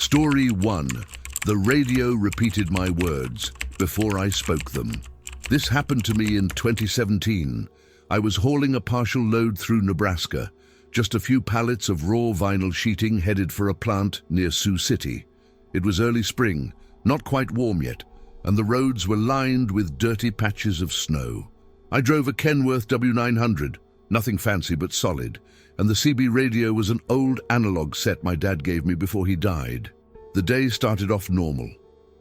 Story 1. The radio repeated my words before I spoke them. This happened to me in 2017. I was hauling a partial load through Nebraska, just a few pallets of raw vinyl sheeting headed for a plant near Sioux City. It was early spring, not quite warm yet, and the roads were lined with dirty patches of snow. I drove a Kenworth W900, nothing fancy but solid, and the CB radio was an old analog set my dad gave me before he died. The day started off normal.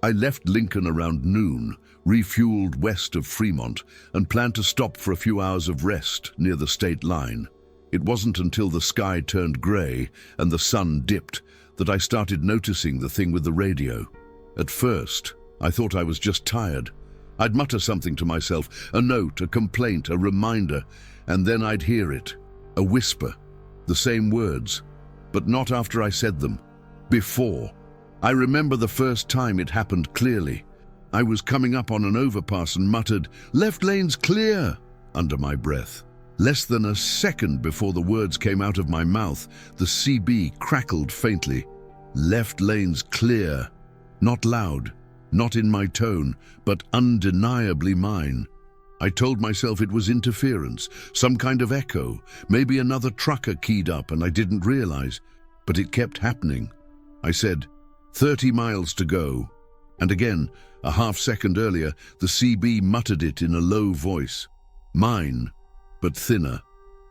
I left Lincoln around noon, refueled west of Fremont, and planned to stop for a few hours of rest near the state line. It wasn't until the sky turned gray and the sun dipped that I started noticing the thing with the radio. At first, I thought I was just tired. I'd mutter something to myself, a note, a complaint, a reminder, and then I'd hear it, a whisper, the same words, but not after I said them. Before. I remember the first time it happened clearly. I was coming up on an overpass and muttered, "Left lane's clear," under my breath. Less than a second before the words came out of my mouth, the CB crackled faintly. "Left lane's clear." Not loud, not in my tone, but undeniably mine. I told myself it was interference, some kind of echo, maybe another trucker keyed up and I didn't realize, but it kept happening. I said, 30 miles to go. And again, a half second earlier, the CB muttered it in a low voice. Mine, but thinner.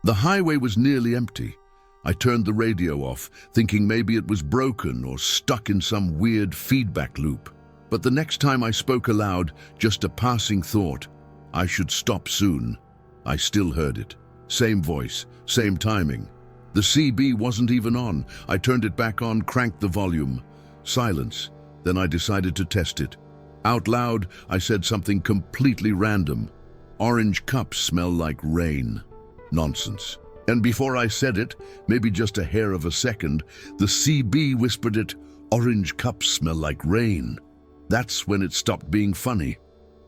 The highway was nearly empty. I turned the radio off, thinking maybe it was broken or stuck in some weird feedback loop. But the next time I spoke aloud, just a passing thought, I should stop soon. I still heard it. Same voice, same timing. The CB wasn't even on. I turned it back on, cranked the volume. Silence. Then I decided to test it. Out loud, I said something completely random. Orange cups smell like rain. Nonsense. And before I said it, maybe just a hair of a second, the CB whispered it, "Orange cups smell like rain." That's when it stopped being funny.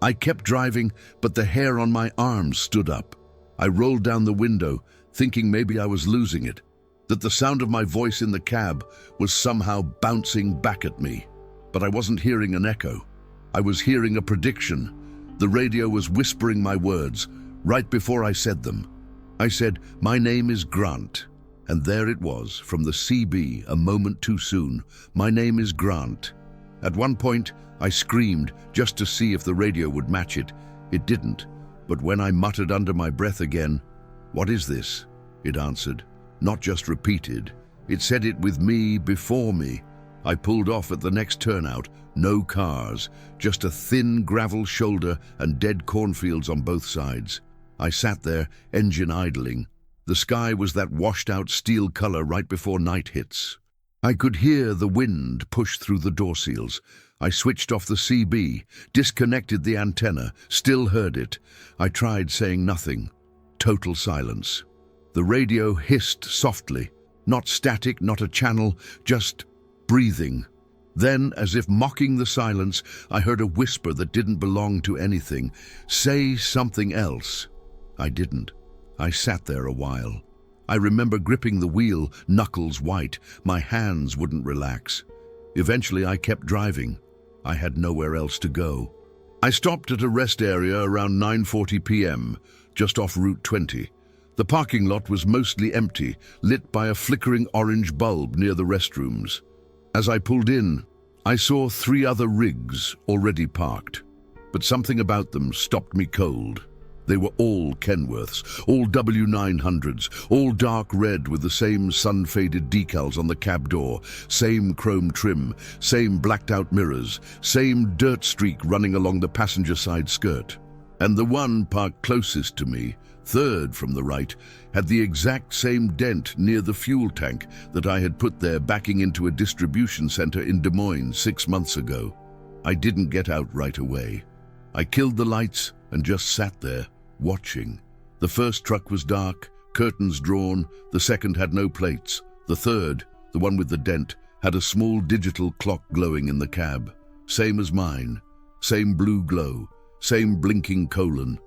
I kept driving, but the hair on my arms stood up. I rolled down the window, thinking maybe I was losing it, that the sound of my voice in the cab was somehow bouncing back at me. But I wasn't hearing an echo. I was hearing a prediction. The radio was whispering my words, right before I said them. I said, "My name is Grant." And there it was, from the CB, a moment too soon. My name is Grant. At one point, I screamed just to see if the radio would match it. It didn't. But when I muttered under my breath again, "What is this?" it answered. Not just repeated. It said it with me before me. I pulled off at the next turnout. No cars, just a thin gravel shoulder and dead cornfields on both sides. I sat there, engine idling. The sky was that washed-out steel color right before night hits. I could hear the wind push through the door seals. I switched off the CB, disconnected the antenna, still heard it. I tried saying nothing. Total silence. The radio hissed softly. Not static, not a channel, just breathing. Then, as if mocking the silence, I heard a whisper that didn't belong to anything. "Say something else." I didn't. I sat there a while. I remember gripping the wheel, knuckles white. My hands wouldn't relax. Eventually, I kept driving. I had nowhere else to go. I stopped at a rest area around 9:40 p.m., just off Route 20. The parking lot was mostly empty, lit by a flickering orange bulb near the restrooms. As I pulled in, I saw 3 other rigs already parked, but something about them stopped me cold. They were all Kenworths, all W900s, all dark red with the same sun-faded decals on the cab door, same chrome trim, same blacked-out mirrors, same dirt streak running along the passenger side skirt. And the one parked closest to me, third from the right, had the exact same dent near the fuel tank that I had put there backing into a distribution center in Des Moines 6 months ago. I didn't get out right away. I killed the lights and just sat there, watching. The first truck was dark, curtains drawn. The second had no plates. The third, the one with the dent, had a small digital clock glowing in the cab. Same as mine. Same blue glow. Same blinking colon.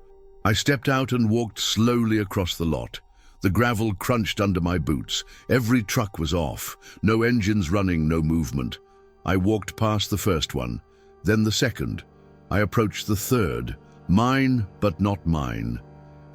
I stepped out and walked slowly across the lot. The gravel crunched under my boots. Every truck was off. No engines running, no movement. I walked past the first one, then the second. I approached the third, mine but not mine.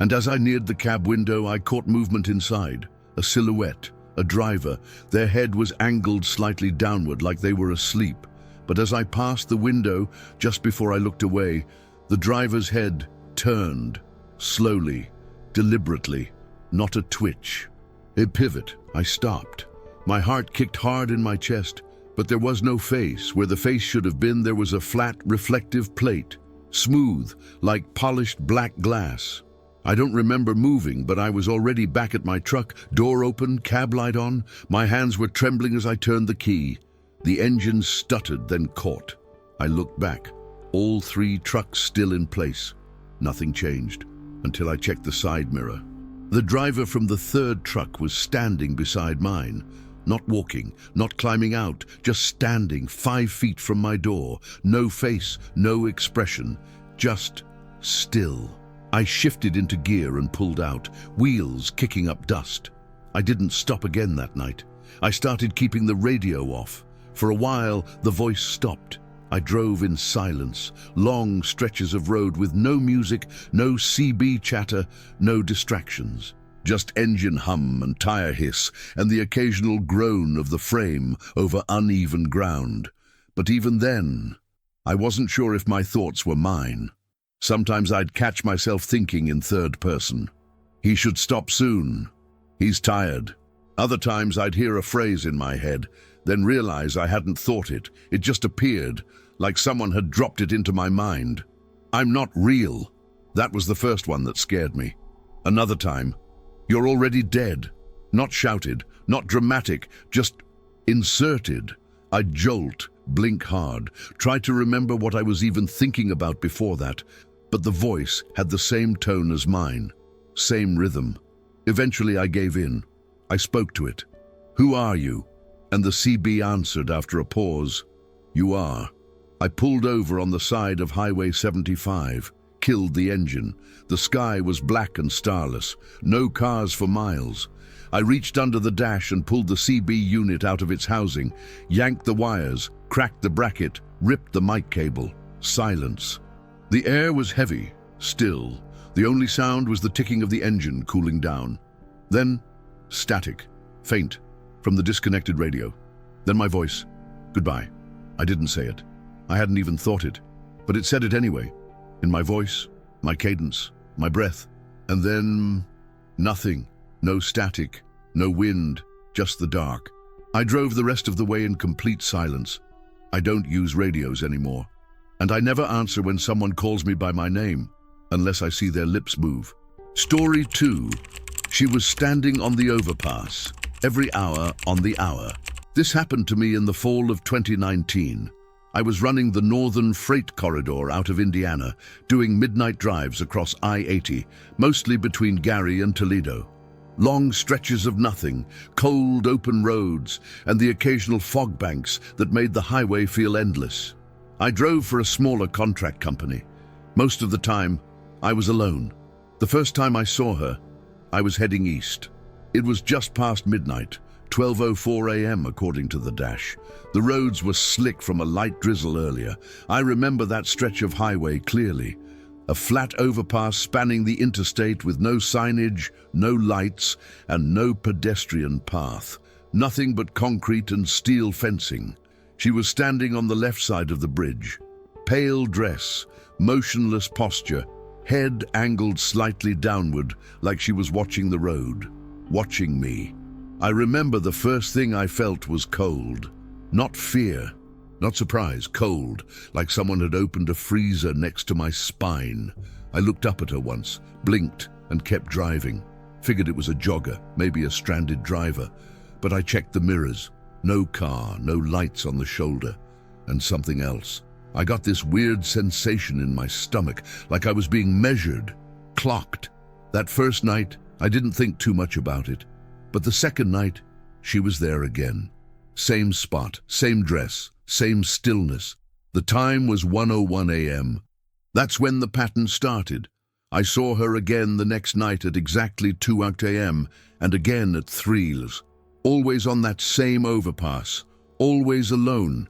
And as I neared the cab window, I caught movement inside. A silhouette, a driver. Their head was angled slightly downward like they were asleep. But as I passed the window, just before I looked away, the driver's head turned, slowly, deliberately, not a twitch. A pivot. I stopped. My heart kicked hard in my chest, but there was no face. Where the face should have been, there was a flat, reflective plate, smooth, like polished black glass. I don't remember moving, but I was already back at my truck, door open, cab light on. My hands were trembling as I turned the key. The engine stuttered, then caught. I looked back. All three trucks still in place. Nothing changed, until I checked the side mirror. The driver from the third truck was standing beside mine. Not walking, not climbing out, just standing 5 feet from my door. No face, no expression, just still. I shifted into gear and pulled out, wheels kicking up dust. I didn't stop again that night. I started keeping the radio off. For a while, the voice stopped. I drove in silence, long stretches of road with no music, no CB chatter, no distractions. Just engine hum and tire hiss, and the occasional groan of the frame over uneven ground. But even then, I wasn't sure if my thoughts were mine. Sometimes I'd catch myself thinking in third person. He should stop soon. He's tired. Other times I'd hear a phrase in my head, then realize I hadn't thought it. It just appeared, like someone had dropped it into my mind. I'm not real. That was the first one that scared me. Another time, you're already dead. Not shouted, not dramatic, just inserted. I jolt, blink hard, try to remember what I was even thinking about before that, but the voice had the same tone as mine, same rhythm. Eventually I gave in. I spoke to it. "Who are you?" And the CB answered after a pause, "You are." I pulled over on the side of Highway 75, killed the engine. The sky was black and starless, no cars for miles. I reached under the dash and pulled the CB unit out of its housing, yanked the wires, cracked the bracket, ripped the mic cable. Silence. The air was heavy, still. The only sound was the ticking of the engine cooling down. Then, static, faint, from the disconnected radio. Then my voice, "Goodbye." I didn't say it. I hadn't even thought it, but it said it anyway. In my voice, my cadence, my breath. And then, nothing. No static, no wind, just the dark. I drove the rest of the way in complete silence. I don't use radios anymore. And I never answer when someone calls me by my name, unless I see their lips move. Story 2. She was standing on the overpass, every hour on the hour. This happened to me in the fall of 2019. I was running the northern freight corridor out of Indiana, doing midnight drives across I-80, mostly between Gary and Toledo. Long stretches of nothing, cold open roads, and the occasional fog banks that made the highway feel endless. I drove for a smaller contract company. Most of the time, I was alone. The first time I saw her, I was heading east. It was just past midnight, 12:04 a.m. according to the dash. The roads were slick from a light drizzle earlier. I remember that stretch of highway clearly. A flat overpass spanning the interstate with no signage, no lights, and no pedestrian path. Nothing but concrete and steel fencing. She was standing on the left side of the bridge. Pale dress, motionless posture, head angled slightly downward like she was watching the road, watching me. I remember the first thing I felt was cold. Not fear, not surprise, cold, like someone had opened a freezer next to my spine. I looked up at her once, blinked, and kept driving. Figured it was a jogger, maybe a stranded driver. But I checked the mirrors. No car, no lights on the shoulder. And something else. I got this weird sensation in my stomach, like I was being measured, clocked. That first night, I didn't think too much about it. But the second night, she was there again. Same spot, same dress, same stillness. The time was 1:01 a.m. That's when the pattern started. I saw her again the next night at exactly 2 a.m. and again at 3. Always on that same overpass, always alone,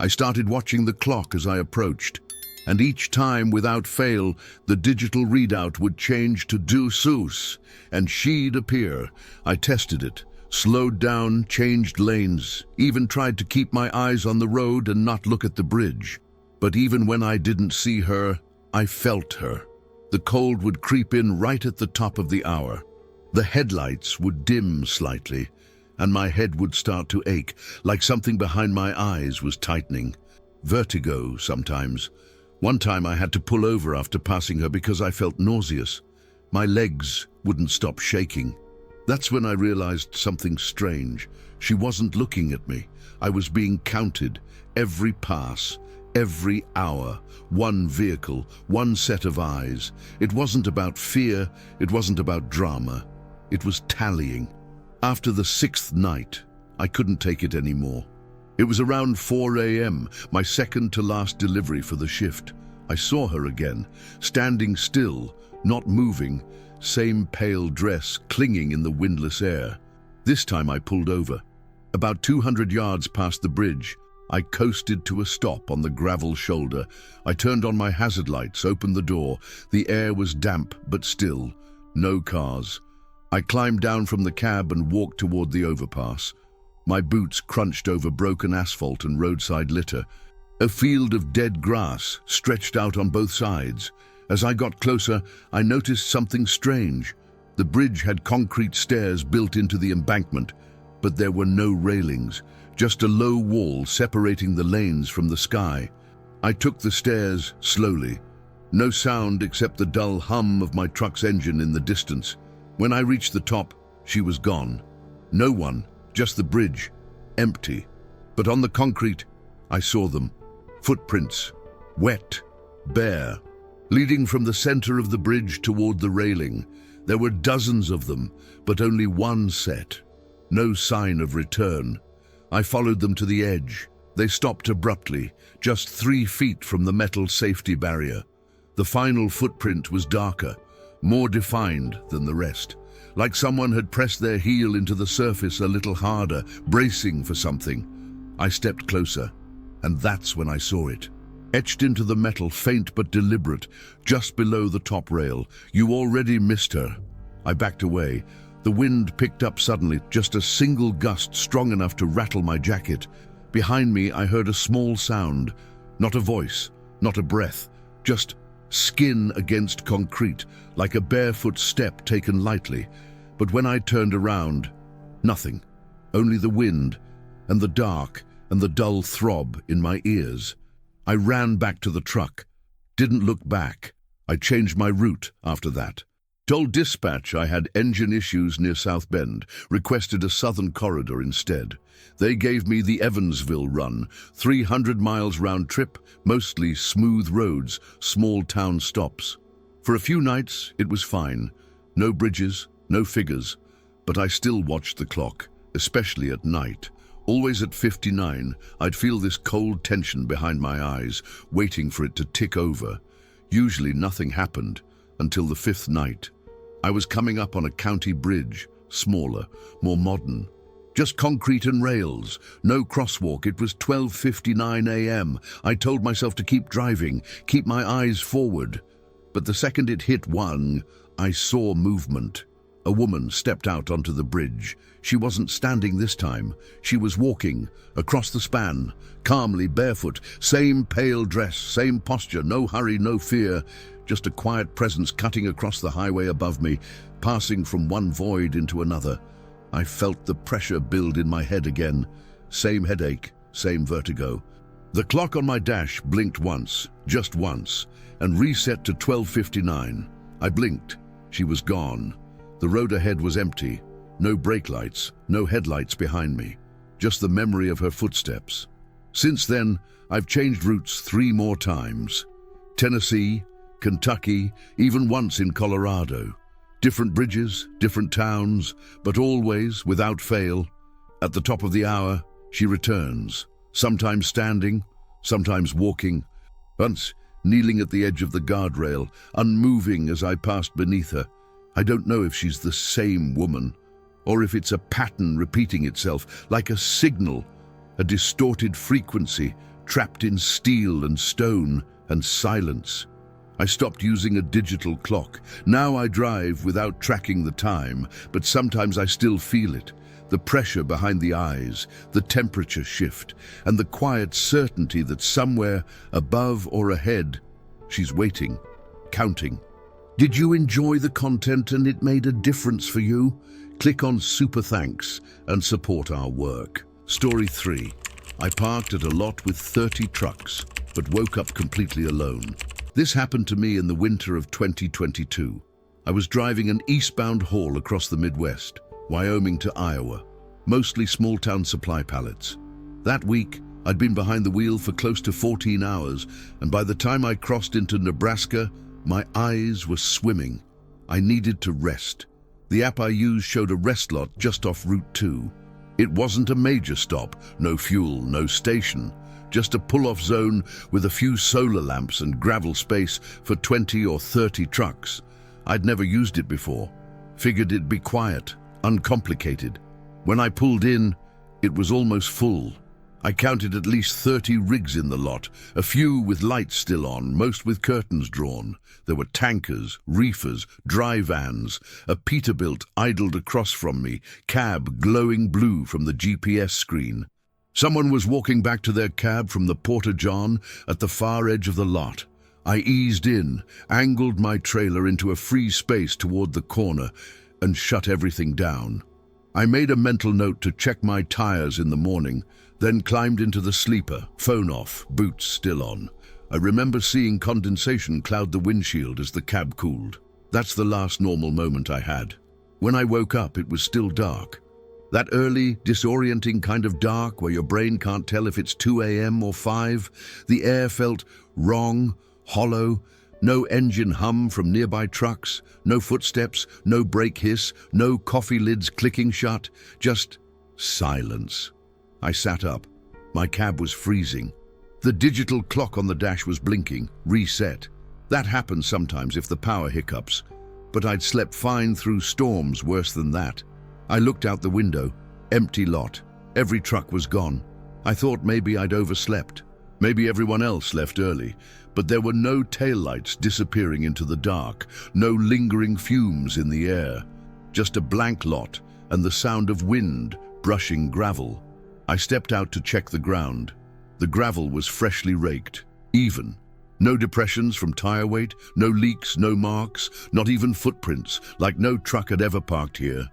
I started watching the clock as I approached, and each time, without fail, the digital readout would change to due souce, and she'd appear. I tested it, slowed down, changed lanes, even tried to keep my eyes on the road and not look at the bridge. But even when I didn't see her, I felt her. The cold would creep in right at the top of the hour. The headlights would dim slightly, and my head would start to ache, like something behind my eyes was tightening. Vertigo sometimes. One time I had to pull over after passing her because I felt nauseous. My legs wouldn't stop shaking. That's when I realized something strange. She wasn't looking at me. I was being counted. Every pass, every hour, one vehicle, one set of eyes. It wasn't about fear, it wasn't about drama. It was tallying. After the 6th night, I couldn't take it anymore. It was around 4 a.m., my second to last delivery for the shift. I saw her again, standing still, not moving, same pale dress clinging in the windless air. This time I pulled over. About 200 yards past the bridge, I coasted to a stop on the gravel shoulder. I turned on my hazard lights, opened the door. The air was damp but still. No cars. I climbed down from the cab and walked toward the overpass. My boots crunched over broken asphalt and roadside litter. A field of dead grass stretched out on both sides. As I got closer, I noticed something strange. The bridge had concrete stairs built into the embankment, but there were no railings, just a low wall separating the lanes from the sky. I took the stairs slowly. No sound except the dull hum of my truck's engine in the distance. When I reached the top, she was gone. No one, just the bridge, empty. But on the concrete, I saw them. Footprints, wet, bare, leading from the center of the bridge toward the railing. There were dozens of them, but only one set. No sign of return. I followed them to the edge. They stopped abruptly, just 3 feet from the metal safety barrier. The final footprint was darker, more defined than the rest, like someone had pressed their heel into the surface a little harder, bracing for something. I stepped closer, and that's when I saw it. Etched into the metal, faint but deliberate, just below the top rail. You already missed her. I backed away. The wind picked up suddenly, just a single gust strong enough to rattle my jacket. Behind me, I heard a small sound. Not a voice, not a breath, just skin against concrete, like a barefoot step taken lightly. But when I turned around, nothing. Only the wind, and the dark, and the dull throb in my ears. I ran back to the truck. Didn't look back. I changed my route after that. Told dispatch I had engine issues near South Bend, requested a southern corridor instead. They gave me the Evansville run, 300 miles round trip, mostly smooth roads, small town stops. For a few nights, it was fine. No bridges, no figures. But I still watched the clock, especially at night. Always at 59, I'd feel this cold tension behind my eyes, waiting for it to tick over. Usually nothing happened until the 5th night. I was coming up on a county bridge, smaller, more modern. Just concrete and rails, no crosswalk. It was 12:59 a.m. I told myself to keep driving, keep my eyes forward. But the second it hit one, I saw movement. A woman stepped out onto the bridge. She wasn't standing this time. She was walking across the span, calmly barefoot, same pale dress, same posture, no hurry, no fear, just a quiet presence cutting across the highway above me, passing from one void into another. I felt the pressure build in my head again. Same headache, same vertigo. The clock on my dash blinked once, just once, and reset to 12:59. I blinked. She was gone. The road ahead was empty. No brake lights, no headlights behind me. Just the memory of her footsteps. Since then, I've changed routes 3 more times. Tennessee, Kentucky, even once in Colorado. Different bridges, different towns, but always, without fail, at the top of the hour, she returns. Sometimes standing, sometimes walking. Once, kneeling at the edge of the guardrail, unmoving as I passed beneath her. I don't know if she's the same woman, or if it's a pattern repeating itself, like a signal, a distorted frequency, trapped in steel and stone and silence. I stopped using a digital clock. Now I drive without tracking the time, but sometimes I still feel it. The pressure behind the eyes, the temperature shift, and the quiet certainty that somewhere above or ahead, she's waiting, counting. Did you enjoy the content and it made a difference for you? Click on Super Thanks and support our work. Story 3. I parked at a lot with 30 trucks, but woke up completely alone. This happened to me in the winter of 2022. I was driving an eastbound haul across the Midwest, Wyoming to Iowa, mostly small-town supply pallets. That week, I'd been behind the wheel for close to 14 hours, and by the time I crossed into Nebraska, my eyes were swimming. I needed to rest. The app I used showed a rest lot just off Route 2. It wasn't a major stop, no fuel, no station, just a pull-off zone with a few solar lamps and gravel space for 20 or 30 trucks. I'd never used it before. Figured it'd be quiet, uncomplicated. When I pulled in, it was almost full. I counted at least 30 rigs in the lot, a few with lights still on, most with curtains drawn. There were tankers, reefers, dry vans. A Peterbilt idled across from me, cab glowing blue from the GPS screen. Someone was walking back to their cab from the Porta-John at the far edge of the lot. I eased in, angled my trailer into a free space toward the corner, and shut everything down. I made a mental note to check my tires in the morning, then climbed into the sleeper, phone off, boots still on. I remember seeing condensation cloud the windshield as the cab cooled. That's the last normal moment I had. When I woke up, it was still dark. That early, disorienting kind of dark where your brain can't tell if it's 2 a.m. or 5. The air felt wrong, hollow, no engine hum from nearby trucks, no footsteps, no brake hiss, no coffee lids clicking shut, just silence. I sat up. My cab was freezing. The digital clock on the dash was blinking, reset. That happens sometimes if the power hiccups, but I'd slept fine through storms worse than that. I looked out the window, empty lot. Every truck was gone. I thought maybe I'd overslept. Maybe everyone else left early, but there were no taillights disappearing into the dark, no lingering fumes in the air, just a blank lot and the sound of wind brushing gravel. I stepped out to check the ground. The gravel was freshly raked, even. No depressions from tire weight, no leaks, no marks, not even footprints, like no truck had ever parked here.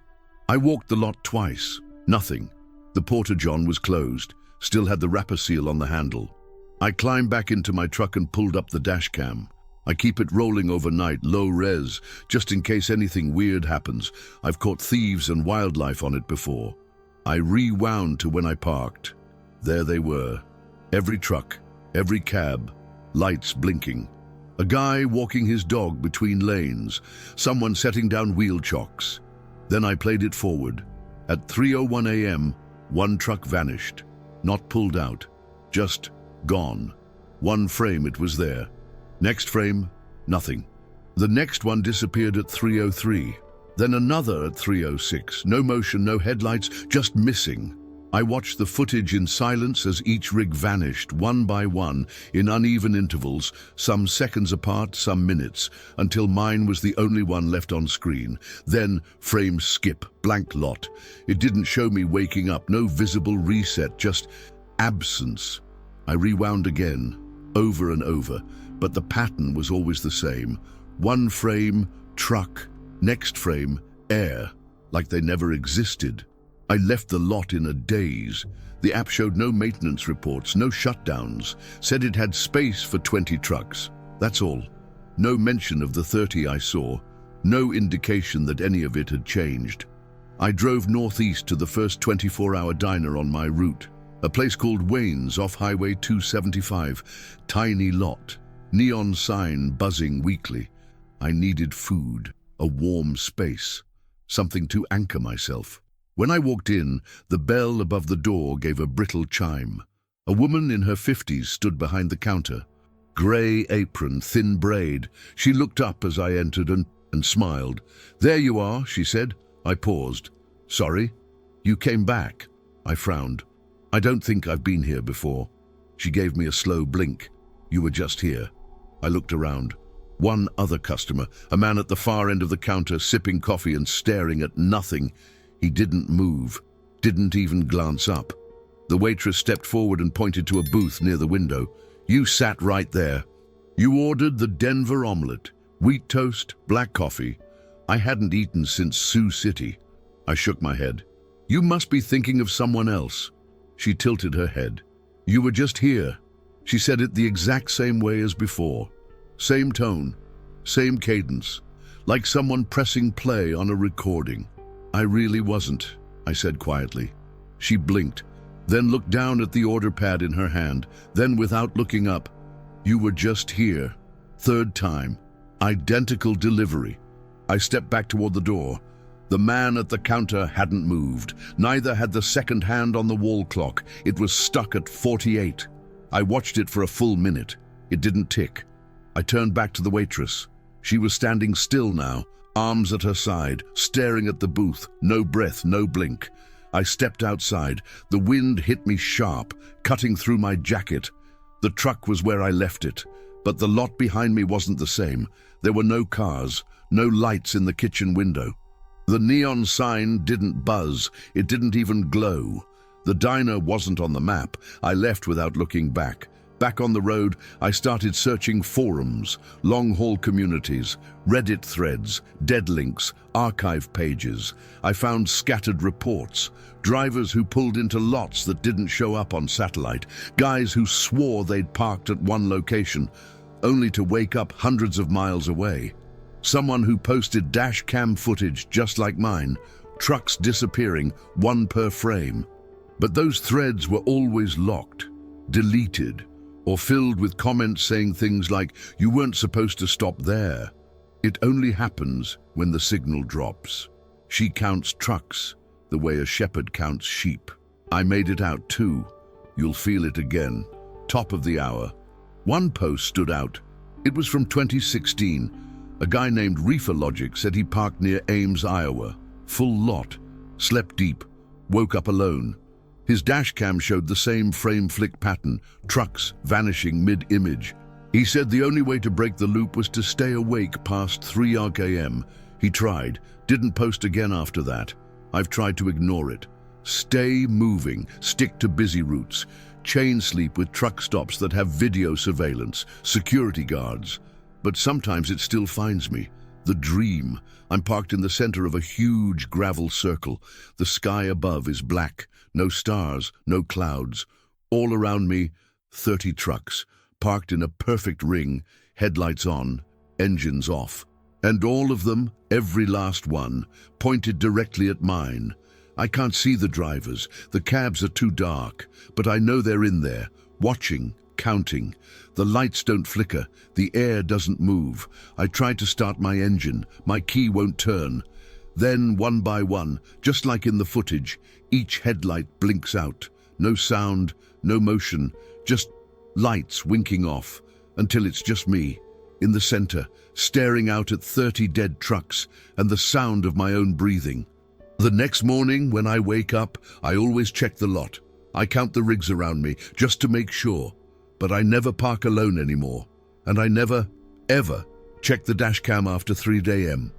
I walked the lot twice. Nothing. The Porta-John was closed, still had the wrapper seal on the handle. I climbed back into my truck and pulled up the dash cam. I keep it rolling overnight, low res, just in case anything weird happens. I've caught thieves and wildlife on it before. I rewound to when I parked. There they were. Every truck, every cab, lights blinking. A guy walking his dog between lanes, someone setting down wheel chocks. Then I played it forward. At 3:01 a.m., one truck vanished. Not pulled out, just gone. One frame, it was there. Next frame, nothing. The next one disappeared at 3:03. Then another at 3:06. No motion, no headlights, just missing. I watched the footage in silence as each rig vanished, one by one, in uneven intervals, some seconds apart, some minutes, until mine was the only one left on screen. Then, frame skip, blank lot. It didn't show me waking up, no visible reset, just absence. I rewound again, over and over, but the pattern was always the same. One frame, truck, next frame, air, like they never existed. I left the lot in a daze. The app showed no maintenance reports, no shutdowns, said it had space for 20 trucks. That's all. No mention of the 30 I saw, no indication that any of it had changed. I drove northeast to the first 24-hour diner on my route, a place called Wayne's off Highway 275. Tiny lot, neon sign buzzing weekly. I needed food, a warm space, something to anchor myself. When I walked in, the bell above the door gave a brittle chime. A woman in her 50s stood behind the counter. Grey apron, thin braid. She looked up as I entered and smiled. "There you are," she said. I paused. "Sorry? You came back?" I frowned. "I don't think I've been here before." She gave me a slow blink. You were just here. I looked around. One other customer, a man at the far end of the counter, sipping coffee and staring at nothing. He didn't move, didn't even glance up. The waitress stepped forward and pointed to a booth near the window. You sat right there. You ordered the Denver omelet, wheat toast, black coffee. I hadn't eaten since Sioux City. I shook my head. You must be thinking of someone else. She tilted her head. You were just here. She said it the exact same way as before. Same tone, same cadence, like someone pressing play on a recording. I really wasn't, I said quietly. She blinked, then looked down at the order pad in her hand, then without looking up, you were just here. Third time. Identical delivery. I stepped back toward the door. The man at the counter hadn't moved. Neither had the second hand on the wall clock. It was stuck at 48. I watched it for a full minute. It didn't tick. I turned back to the waitress. She was standing still now, arms at her side, staring at the booth, no breath, no blink. I stepped outside. The wind hit me sharp, cutting through my jacket. The truck was where I left it, but the lot behind me wasn't the same. There were no cars, no lights in the kitchen window. The neon sign didn't buzz, it didn't even glow. The diner wasn't on the map. I left without looking back. Back on the road, I started searching forums, long-haul communities, Reddit threads, dead links, archive pages. I found scattered reports, drivers who pulled into lots that didn't show up on satellite, guys who swore they'd parked at one location, only to wake up hundreds of miles away. Someone who posted dash cam footage just like mine, trucks disappearing, one per frame. But those threads were always locked, deleted, or filled with comments saying things like, you weren't supposed to stop there. It only happens when the signal drops. She counts trucks the way a shepherd counts sheep. I made it out too. You'll feel it again. Top of the hour. One post stood out. It was from 2016. A guy named Reefer Logic said he parked near Ames, Iowa. Full lot. Slept deep. Woke up alone. His dashcam showed the same frame flick pattern, trucks vanishing mid-image. He said the only way to break the loop was to stay awake past 3 a.m. He tried, didn't post again after that. I've tried to ignore it. Stay moving, stick to busy routes, chain sleep with truck stops that have video surveillance, security guards. But sometimes it still finds me. The dream. I'm parked in the center of a huge gravel circle. The sky above is black. No stars, no clouds. All around me, 30 trucks, parked in a perfect ring, headlights on, engines off. And all of them, every last one, pointed directly at mine. I can't see the drivers, the cabs are too dark, but I know they're in there, watching, counting. The lights don't flicker, the air doesn't move. I try to start my engine, my key won't turn. Then, one by one, just like in the footage, each headlight blinks out. No sound, no motion, just lights winking off, until it's just me, in the center, staring out at 30 dead trucks and the sound of my own breathing. The next morning, when I wake up, I always check the lot. I count the rigs around me, just to make sure. But I never park alone anymore, and I never, ever check the dashcam after 3 a.m.